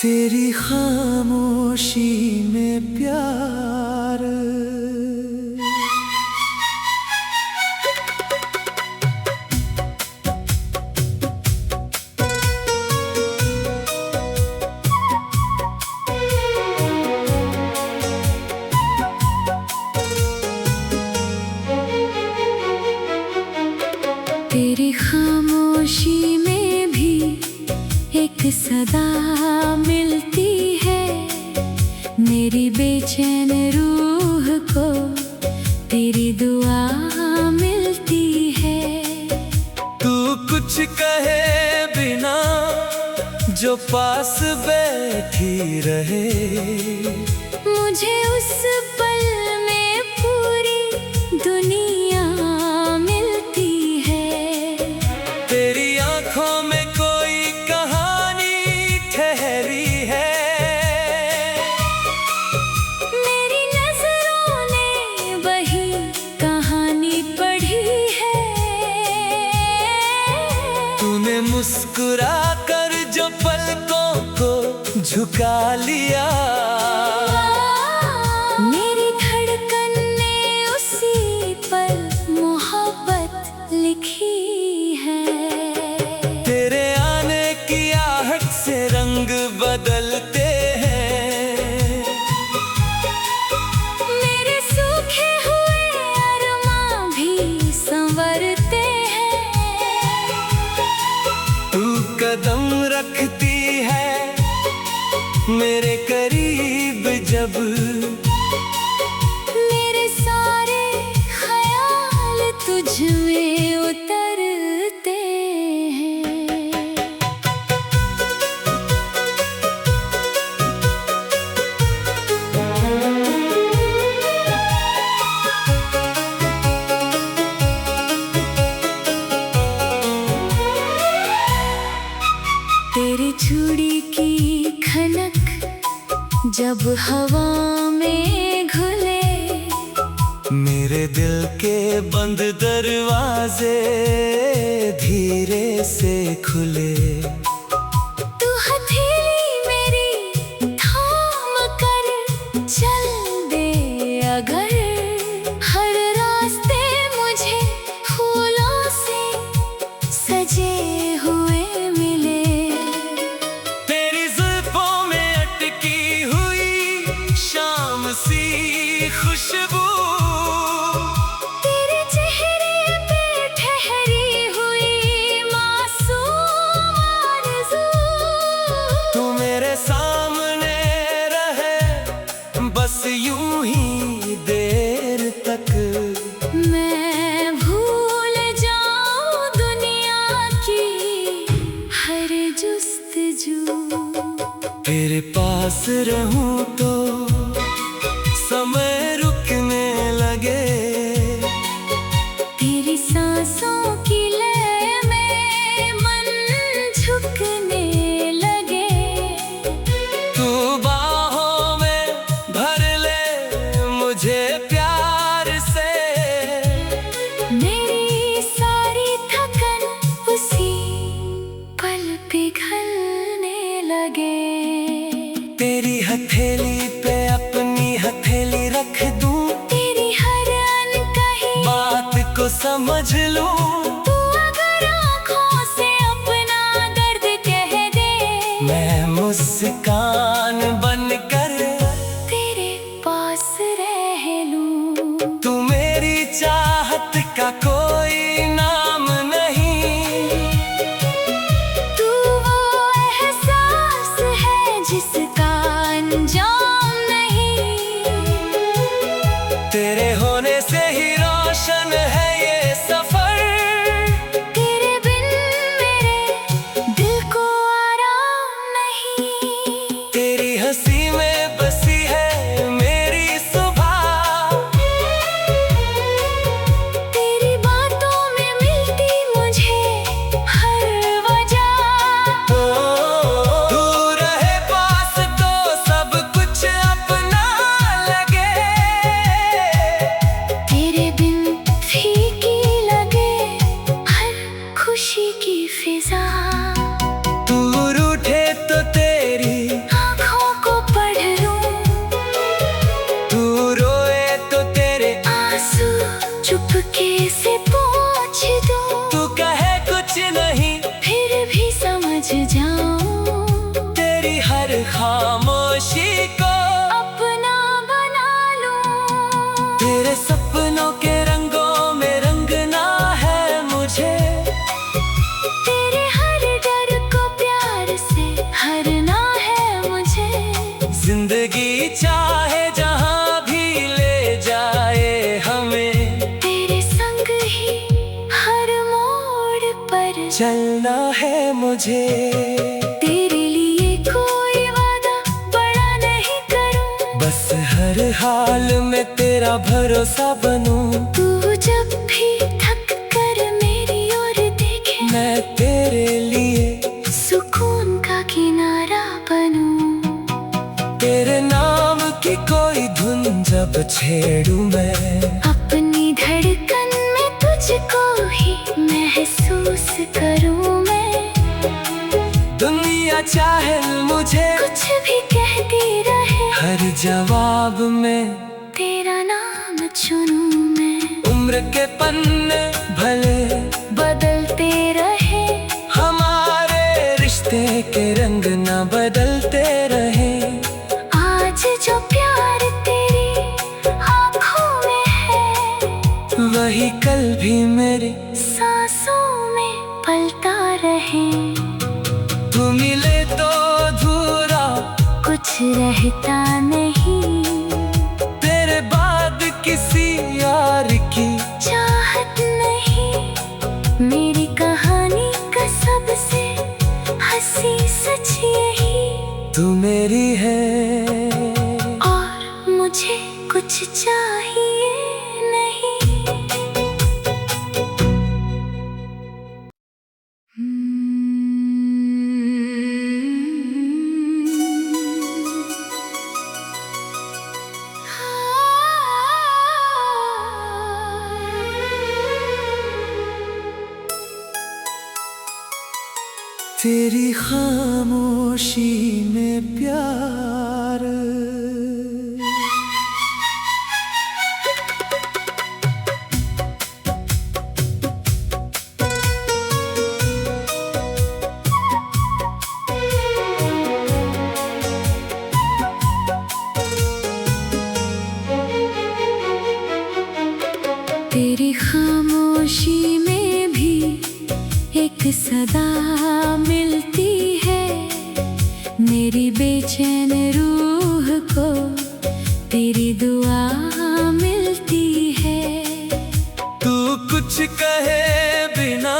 तेरी खामोशी में प्यार। तेरी खामोशी में भी एक सदा मिलती है, मेरी बेचैन रूह को तेरी दुआ मिलती है। तू कुछ कहे बिना जो पास बैठी रहे, मुझे उस पल में पूरी दुनिया मिलती है। तेरी आंखों में कोई कहानी ठहरी है, मेरी नजरों ने वही कहानी पढ़ी है। तूने मुस्कुरा कर जो पलकों को झुका लिया, मेरी धड़कन ने उसी पर मोहब्बत लिखी है। तेरे आने की आहट से रंग बदलते हैं, मेरे सूखे हुए अरमां भी संवरते हैं। तू कदम रखती है मेरे करीब जब, मेरे सारे ख्याल तुझ में उतरते हैं। तेरी चूड़ी की खनक जब हवा में घुले, मेरे दिल के बंद दरवाजे धीरे से खुले। तू हथेली मेरी थाम कर चल दे अगर, हर रास्ते मुझे फूलों से सजे हुए मिले। तेरी जुल्फों में अटकी हुई शाम सी खुशबू, तेरे चेहरे पे ठहरी हुई मासूम आरज़ू। तू मेरे सामने रहे बस यूं ही देर तक, मैं भूल जाऊं दुनिया की हर जुस्तजू। तेरे पास रहूं तो समय रुकने लगे, तेरी सांसों की लय में मन झुकने लगे। तू बाहों में भर ले मुझे प्यार से, मेरी सारी थकन उसी पल पिघलने लगे। तेरी हथेली पे अपनी हथेली रख दूं, तेरी हर अनकही बात को समझ लूं। तू अगर आँखों से अपना दर्द कह दे, मैं मुस्कान बनकर तेरे पास रह लूं। तू मेरी चाहत का कोई नाम नहीं, तू वो एहसास है जिसका अंजाम नहीं। तेरे होने से ही रोशन है ये सफर, तेरे बिन मेरे दिल को आराम नहीं। तेरी हंसी में बसी है मेरी सुबह, तेरी बातों में मिलती मुझे हर वजह। तू रहे पास तो सब कुछ जाऊं, तेरी हर खामोशी को अपना बना लूं। तेरे सपनों के रंगों में रंगना है मुझे, तेरे हर डर को प्यार से हरना है मुझे। जिंदगी चाहे जहां भी ले जाए हमें, तेरे संग ही हर मोड़ पर चलना है मुझे। तेरे लिए कोई वादा बड़ा नहीं करूं, बस हर हाल में तेरा भरोसा बनूं। तू जब भी थक कर मेरी ओर देखे, मैं तेरे लिए सुकून का किनारा बनूं। तेरे नाम की कोई धुन जब छेड़ूं मैं, अपनी धड़कन में तुझको ही महसूस करूं मैं। दुनिया चाहे मुझे कुछ भी कहती रहे, हर जवाब में तेरा नाम चुनूं मैं। उम्र के पन्ने भले बदलते रहे, हमारे रिश्ते के रंग न बदलते रहे। आज जो प्यार तेरी आँखों में है, वही कल भी मेरी सांसों में पलता रहे। तू मिले तो अधूरा कुछ रहता नहीं, तेरे बाद किसी यार की चाहत नहीं। मेरी कहानी का सबसे हंसी सच यही, तू मेरी है। और मुझे कुछ चाहिए नहीं। तेरी खामोशी में प्यार, तेरी खामोशी में भी एक सदा मिलती है। मेरी बेचैन रूह को तेरी दुआ मिलती है। तू कुछ कहे बिना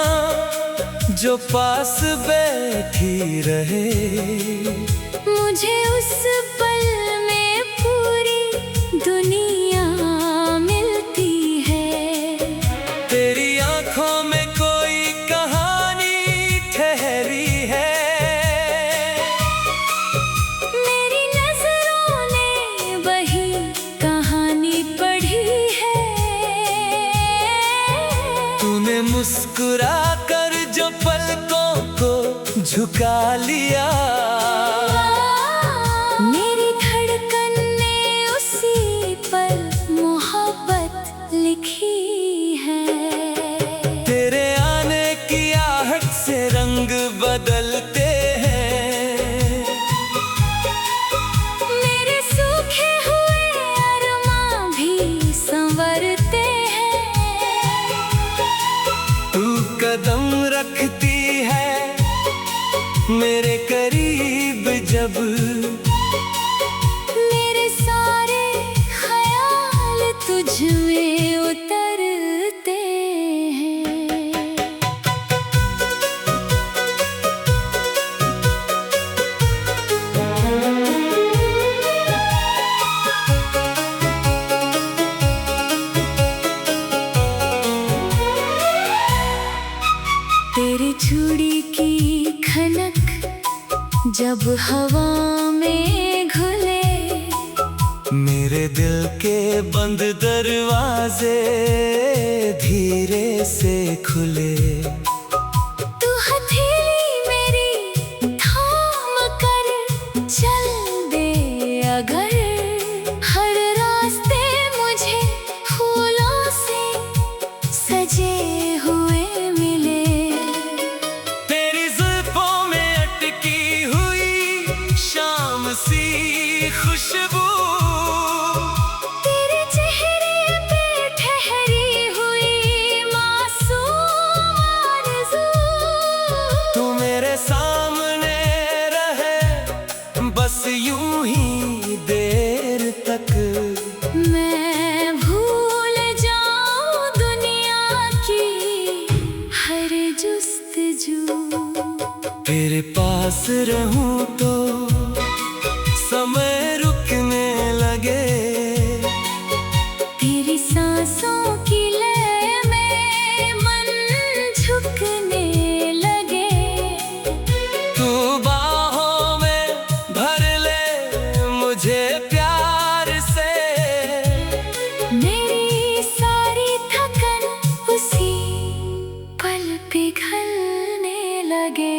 जो पास बैठी रहे, मुझे उस पल में पूरी दुनिया मिलती है। तेरी आंखों में कोई कहानी ठहरी है, मेरी नजरों ने वही कहानी पढ़ी है। तूने मुस्कुरा कर जो पलकों को झुका लिया, मेरी धड़कन ने उसी पर मोहब्बत लिखी है। तेरे आने की आहट से रंग बदलते हैं, मेरे सूखे हुए अरमां भी संवरते हैं। तू कदम रखती है मेरे करीब जब, मेरे सारे ख्याल तुझ में उतरते हैं। तेरी चूड़ी की खनक जब हवा में घुले, मेरे दिल के बंद दरवाजे धीरे से खुले। तू हथेली मेरी थाम कर चल दे अगर, हर रास्ते मुझे फूलों से सजे हुए मिले। तेरी जुल्फों में रहूं तो समय रुकने लगे। तेरी सांसों की लय में मन झुकने लगे। तू बाहों में भर ले मुझे प्यार से। मेरी सारी थकन उसी पल पिघलने लगे।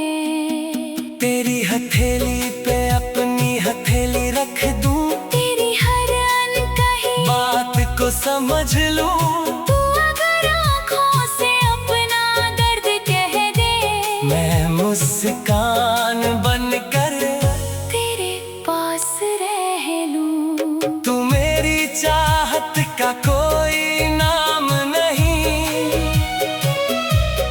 तेरी हथेली पे अपनी हथेली रख दूं, तेरी हर अनकही बात को समझ लूं। तू अगर आँखों से अपना दर्द कह दे, मैं मुस्कान बनकर तेरे पास रह लूं। तू मेरी चाहत का कोई नाम नहीं।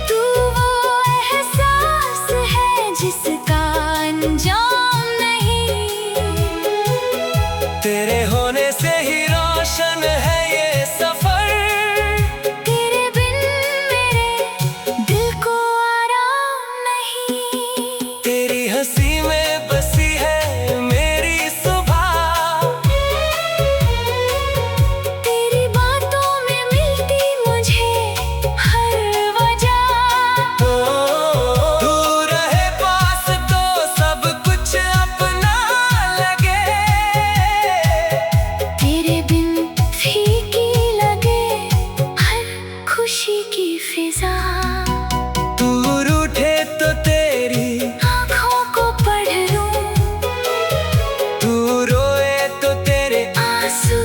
तू वो एहसास है जिसका अंजाम नहीं। तेरे होने से ही रोशन है ये सफर। तेरे बिन मेरे दिल को आराम नहीं। तेरी हंसी में बसी है मेरी सुबह। तेरी बातों में मिलती मुझे हर वजह। तू रहे पास तो सब कुछ अपना लगे। तेरे बिन फीकी लगे हर खुशी की फिजा। तू रूठे तो तेरी आँखों को पढ़ लूं, तू रोए तो तेरे आंसू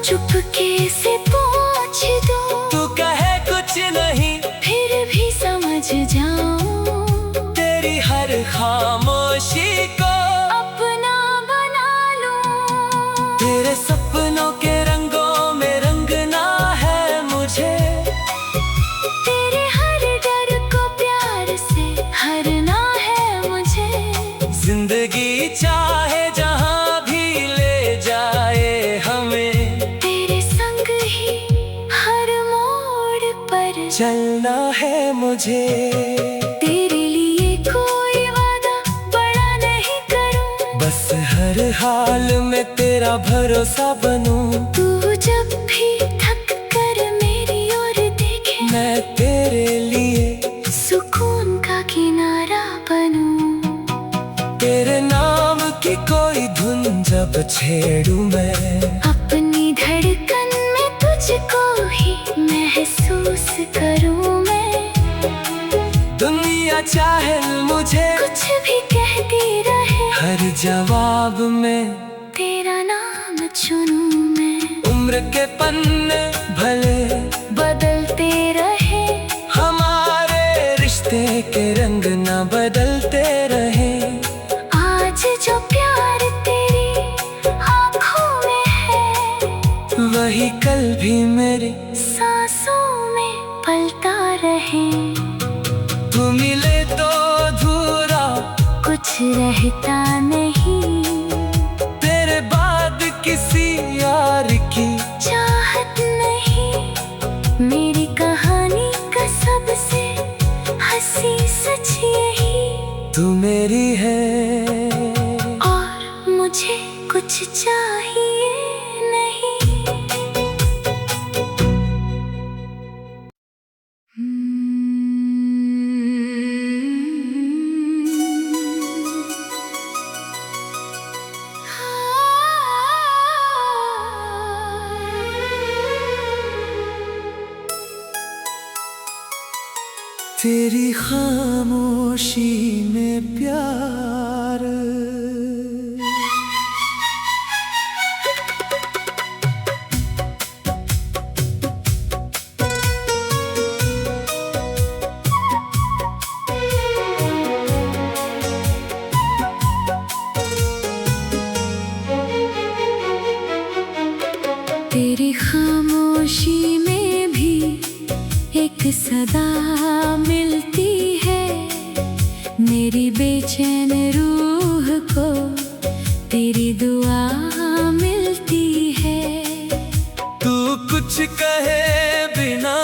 चुपके से पोंछ दूं। तू कहे कुछ नहीं फिर भी समझ जाऊं, तेरी हर खामोशी को अपना बना लूं। तेरे सपनों के रंगों में रंगना है मुझे। तेरे हर डर को प्यार से हरना है मुझे। जिंदगी चाहे जहां भी ले जाए हमें, तेरे संग ही हर मोड़ पर चलना है मुझे। तेरे लिए कोई वादा बड़ा नहीं करूं, बस हर हाल में तेरा भरोसा बनूं। तू जब भी थक कर मेरी ओर देखे, मैं तेरे लिए सुकून का किनारा बनूं। तेरे नाम की कोई धुन जब छेड़ूं मैं, अपनी धड़कन में तुझको ही महसूस करूं मैं। दुनिया चाहे मुझे कुछ भी कहती रहे, हर जवाब में तेरा नाम चुनूं मैं। उम्र के पन्ने भले बदलते रहे, हमारे रिश्ते के रंग न बदलते रहे। आज जो प्यार तेरी आँखों में है, वही कल भी मेरी सांसों में पलता रहे। तू मिले तो अधूरा कुछ रहता नहीं, तेरे बाद किसी यार की चाहत नहीं। मेरी कहानी का सबसे हंसी सच यही, तू मेरी है और मुझे कुछ चाहिए नहीं। तेरी खामोशी में प्यार। तेरी खामोशी में भी एक सदा मिलती है। मेरी बेचैन रूह को तेरी दुआ मिलती है। तू कुछ कहे बिना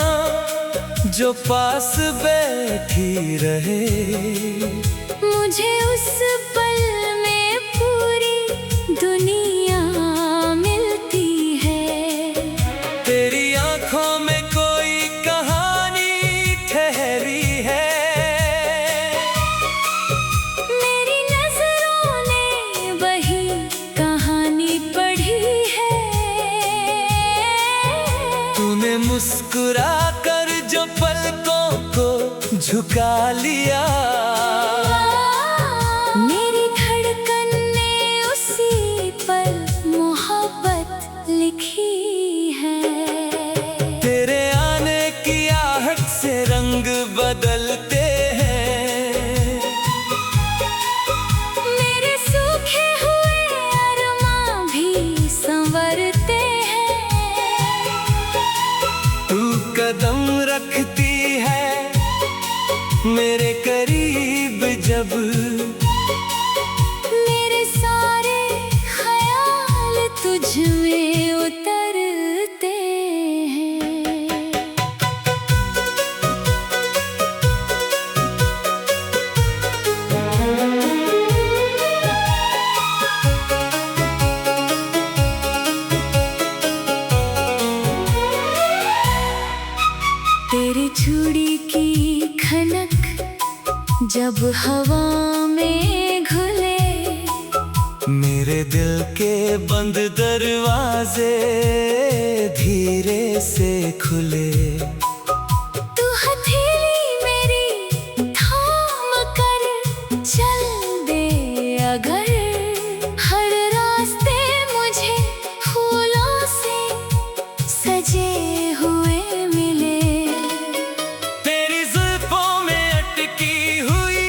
जो पास बैठी रहे, मुझे उस पल मुस्कुरा कर जो पलकों को झुका लिया। मेरी धड़कन ने उसी पर मोहब्बत लिखी है। तेरे आने की आहट से रंग बदलते हैं। मेरे सूखे हुए अरमां भी संवरते हैं। तू कदम रखती है मेरे करीब जब, मेरे सारे ख्याल तुझ में उतरते हैं। तेरी चूड़ी की खनक जब हवा में घुले, मेरे दिल के बंद दरवाजे धीरे से खुले। तू हथेली मेरी थाम कर चल दे अगर, हर रास्ते मुझे फूलों से सजे हुए मिले। तेरी जुल्फों में अटकी हुई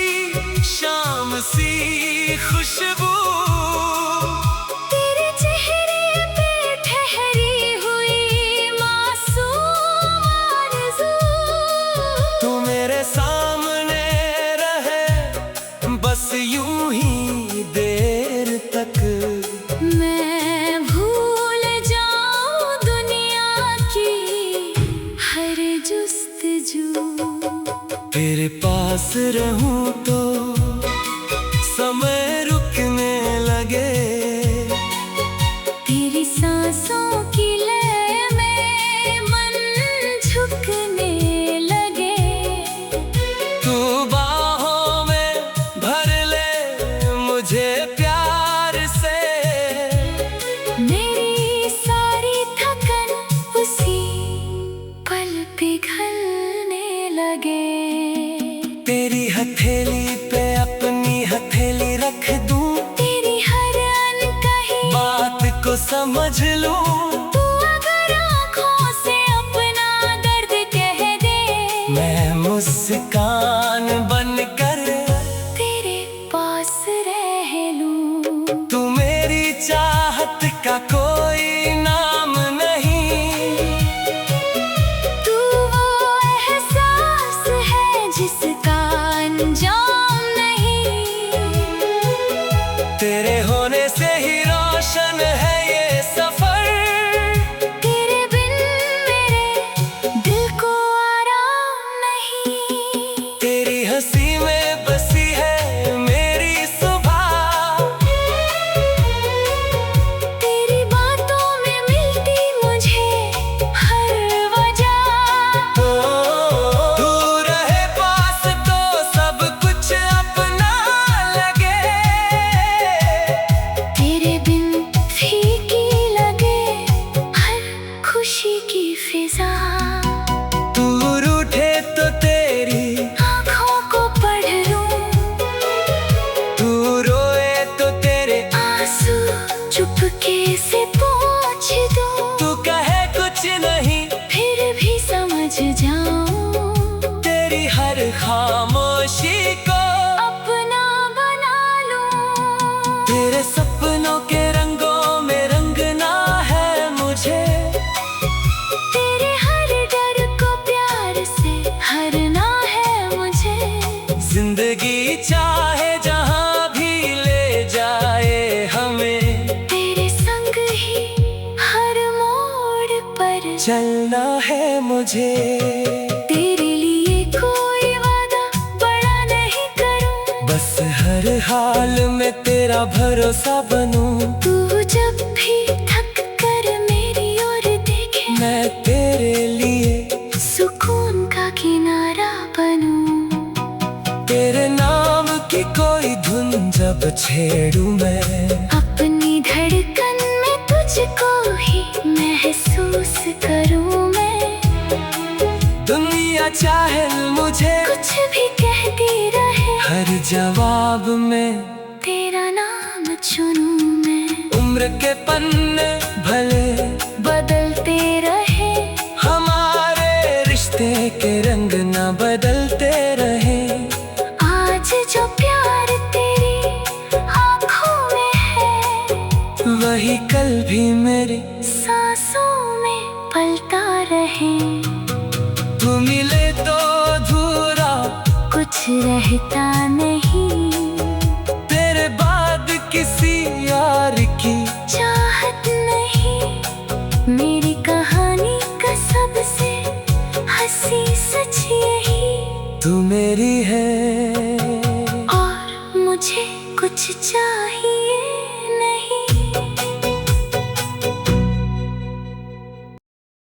शाम सी खुशबू, तेरे चेहरे पे ठहरी हुई मासूम आरज़ू। तू मेरे सामने रहे बस यूं ही देर तक। मैं भूल जाऊं दुनिया की हर जुस्तजू। तेरे पास रहूं तो समय रुकने लगे। तेरी सांसों की लय में मन झुकने लगे। तू बाहों में भर ले मुझे प्यार से। मेरी सारी थकन उसी पल पिघलने लगे। तेरी हथेली पे अपनी हथेली रख दूं, तेरी हर अनकही बात को समझ लूं। तू अगर आँखों से अपना दर्द कह दे, मैं मुस्कान बनकर तेरे पास रह लूं। तू मेरी चाहत का कोई नाम नहीं। तू वो एहसास है जिसका अंजाम नहीं। तेरे होने से ही रोशन है ये सफर। तेरे बिन मेरे दिल को आराम नहीं। तेरी हंसी में बसी है मेरी सुबह। तेरी बातों में मिलती मुझे हर वजह। तू रहे पास तो सब कुछ अपना लगे। तेरे बिन फीकी लगे हर खुशी की फिजा। तू रूठे तो तेरी आँखों को पढ़ लूं, तू रोए तो तेरे आंसू चुपके से पोंछ दूं। तू कहे कुछ नहीं फिर भी समझ जाऊं, तेरी हर खामोशी को अपना बना लूं। तेरे सपनों के रंगों में रंगना है मुझे। तेरे हर डर को प्यार से हरना है मुझे। जिंदगी चाहे जहां भी ले जाए हमें, तेरे संग ही हर मोड़ पर चलना है मुझे। तेरे लिए कोई वादा बड़ा नहीं करूं, बस हर हाल में तेरा भरोसा बनूं। तू जब भी थक कर मेरी ओर देखे, मैं तेरे लिए सुकून का किनारा बनूं। तेरे नाम की कोई धुन जब छेड़ूं मैं, अपनी धड़कन में तुझको ही महसूस करूं मैं। चाहे मुझे कुछ भी कहती रहे, हर जवाब में तेरा नाम चुनूं मैं। उम्र के पन्ने भले बदलते रहे, हमारे रिश्ते के रंग न बदलते रहे। आज जो प्यार तेरी आँखों में है, वही कल भी मेरी सांसों में पलता रहे। तू मिले तो अधूरा कुछ रहता नहीं, तेरे बाद किसी यार की चाहत नहीं। मेरी कहानी का सबसे हंसी सच यही, तू मेरी है और मुझे कुछ चाहिए।